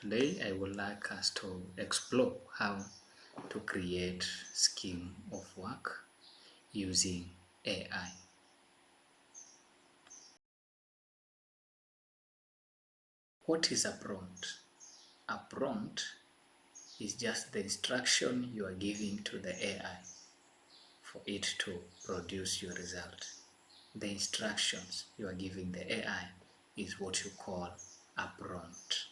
Today I would like us to explore how to create scheme of work using AI. What is a prompt? A prompt is just the instruction you are giving to the AI for it to produce your result. The instructions you are giving the AI is what you call a prompt.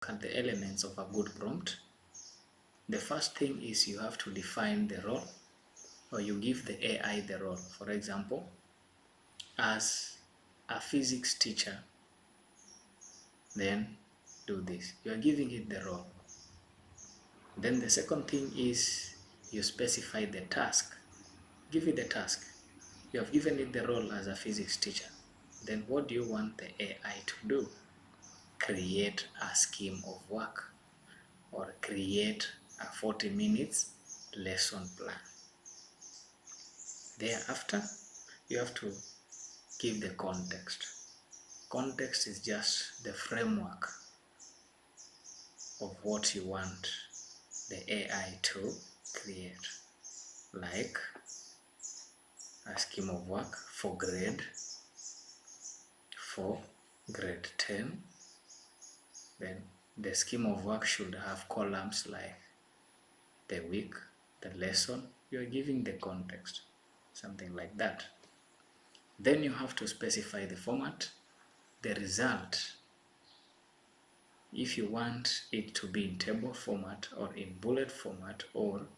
Look at the elements of a good prompt. The first thing is you have to define the role, or you give the AI the role. For example, as a physics teacher, then do this. You are giving it the role. Then the second thing is you specify the task. Give it the task. You have given it the role as a physics teacher. Then what do you want the AI to do? Create a scheme of work or create a 40 minutes lesson plan. Thereafter, you have to give the context. Context is just the framework of what you want the AI to create, like a scheme of work for grade 10. Then the scheme of work should have columns like the week, the lesson. You are giving the context, something like that. Then you have to specify the format, the result. If you want it to be in table format or in bullet format or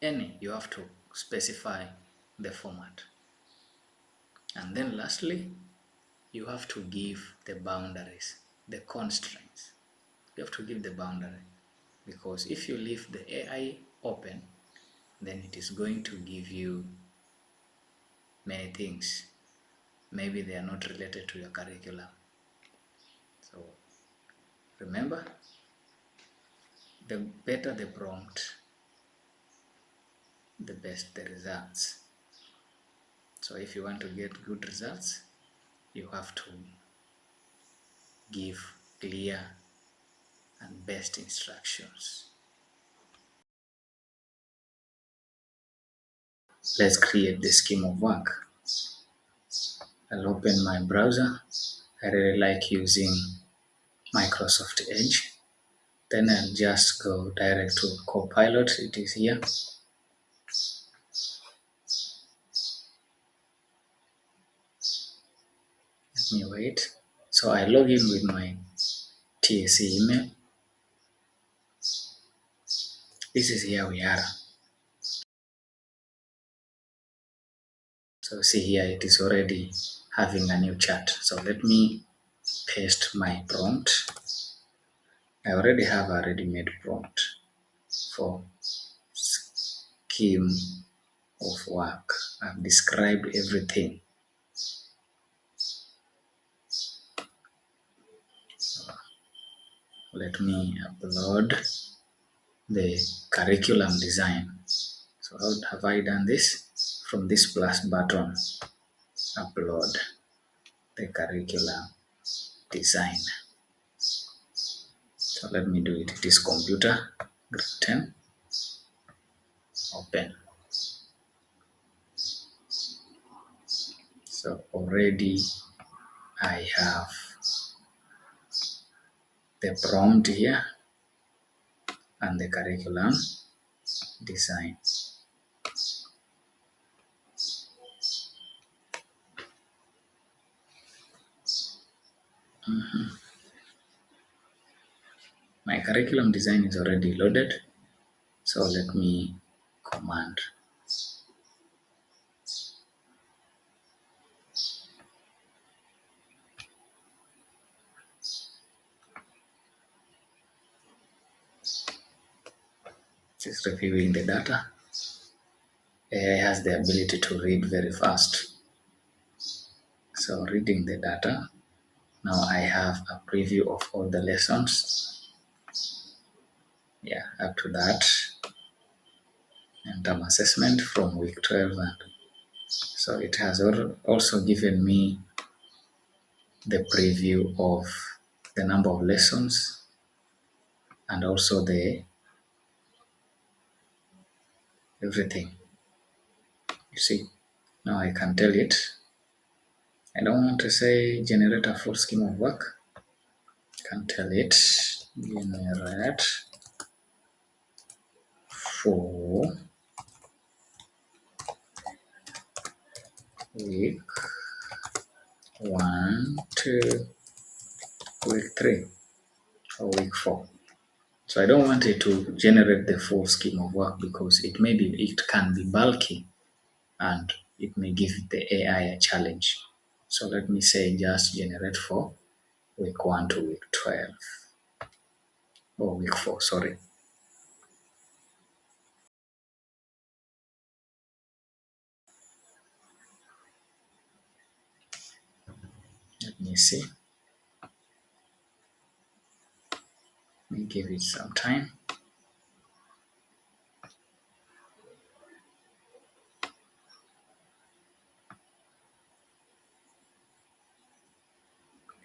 any, you have to specify the format. And then lastly, you have to give the boundaries, the constraints. You have to give the boundary, because if you leave the AI open, then it is going to give you many things. Maybe they are not related to your curriculum. So remember, the better the prompt, the best the results. So if you want to get good results, you have to give clear and best instructions. Let's create the scheme of work. I'll open my browser. I really like using Microsoft Edge. Then I'll just go direct to Copilot. It is here. Let me wait. So I log in with my TSC email. This is here we are. So see here, it is already having a new chat. So let me paste my prompt. I already have a ready-made prompt for scheme of work. I've described everything. Let me upload the curriculum design. So how have I done this? From this plus button, upload the curriculum design. So let me do it. It is computer, grade 10, open. So already I have the prompt here and the curriculum design. My curriculum design is already loaded. So let me command. Just reviewing the data. AI has the ability to read very fast. So reading the data. Now I have a preview of all the lessons. Yeah, up to that. And term assessment from week 12 and So it has also given me the preview of the number of lessons and also the everything. You see, now I can tell it. I don't want to say generate a full scheme of work. I can tell it generate for week 1 to week 3 or week 4. So I don't want it to generate the full scheme of work because it can be bulky and it may give the AI a challenge. So let me say just generate for week 1 to week 12 or week 4, sorry. Let me see. Let me give it some time.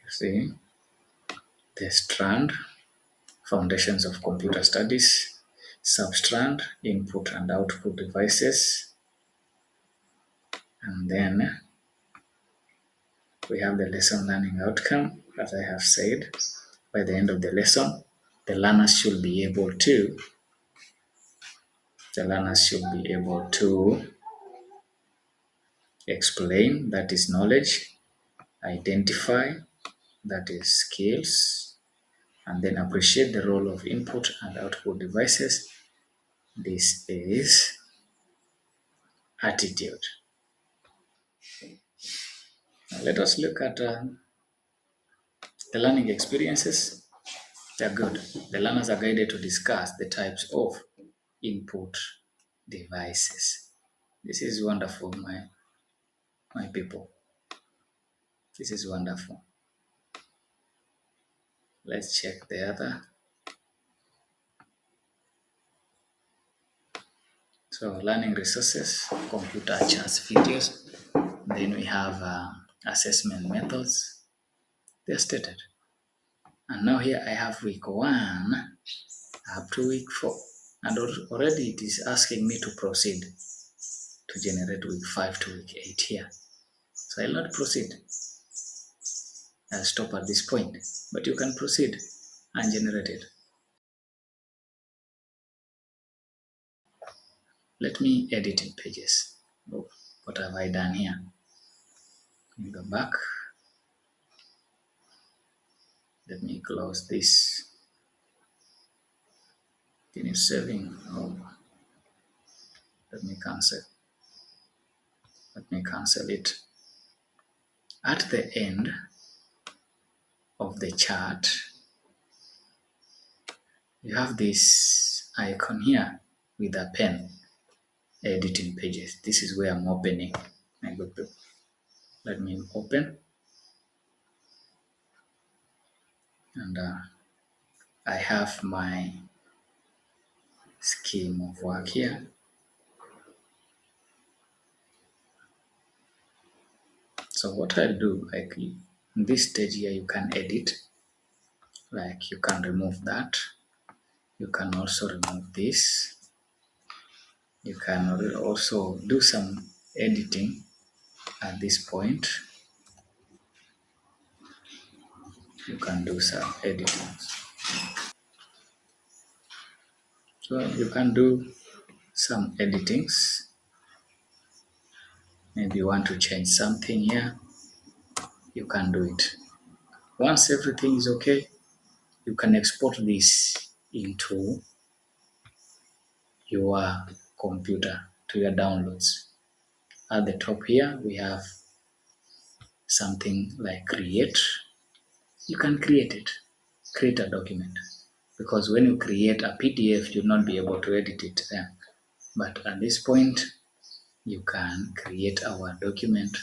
You see, the strand, foundations of computer studies, substrand, input and output devices, and then we have the lesson learning outcome. As I have said, by the end of the lesson, the learners should be able to explain, that is knowledge, identify, that is skills, and then appreciate the role of input and output devices. This is attitude. Now let us look at the learning experiences. They are good. The learners are guided to discuss the types of input devices. This is wonderful, my people. This is wonderful. Let's check the other. So learning resources, computer charts, videos. Then we have assessment methods. They're stated. And now here I have week 1 up to week 4. And already it is asking me to proceed to generate week 5 to week 8 here. So I'll not proceed. I'll stop at this point. But you can proceed and generate it. Let me edit in pages. Oh, what have I done here? Let me go back. Let me close this. Finish saving. Oh, let me cancel. Let me cancel it. At the end of the chart, you have this icon here with a pen, editing pages. This is where I'm opening my good people. Let me open, and I have my scheme of work here. So what I'll do, like in this stage here, you can edit, like you can remove that. You can also remove this. You can also do some editing at this point. You can do some editing. So you can do some editings. Maybe you want to change something here. You can do it. Once everything is okay, you can export this into your computer to your downloads. At the top here, we have something like create. You can create it, create a document. Because when you create a PDF, you'll not be able to edit it there. But at this point, you can create our document.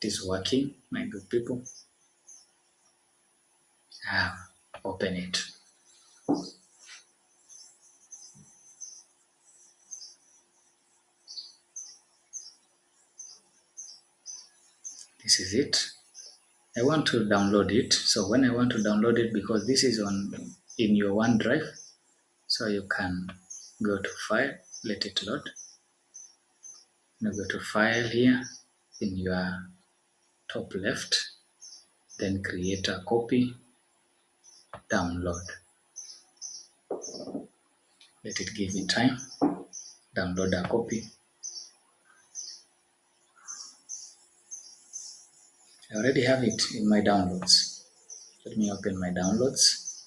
It is working, my good people. Open it. This is it. I want to download it. So when I want to download it, because this is on in your OneDrive, so you can go to File, let it load. Now go to File here in your top left, then create a copy, download. Let it give it time. Download a copy. I already have it in my downloads. Let me open my downloads.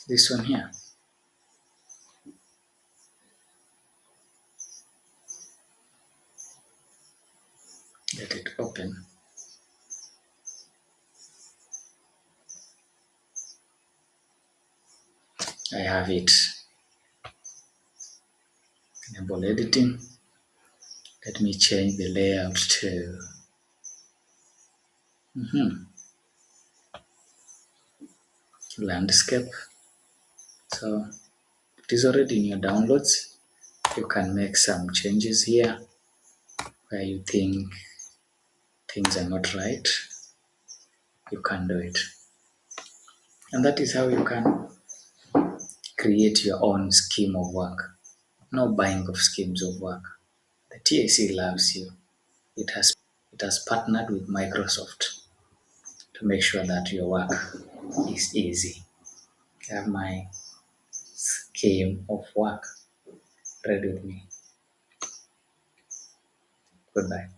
This one here. Let it open. I have it. Enable editing. Let me change the layout to landscape. So it is already in your downloads. You can make some changes here where you think things are not right. You can do it. And that is how you can create your own scheme of work. No buying of schemes of work. The TAC loves you. It has partnered with Microsoft to make sure that your work is easy. I have my scheme of work ready with me. Goodbye.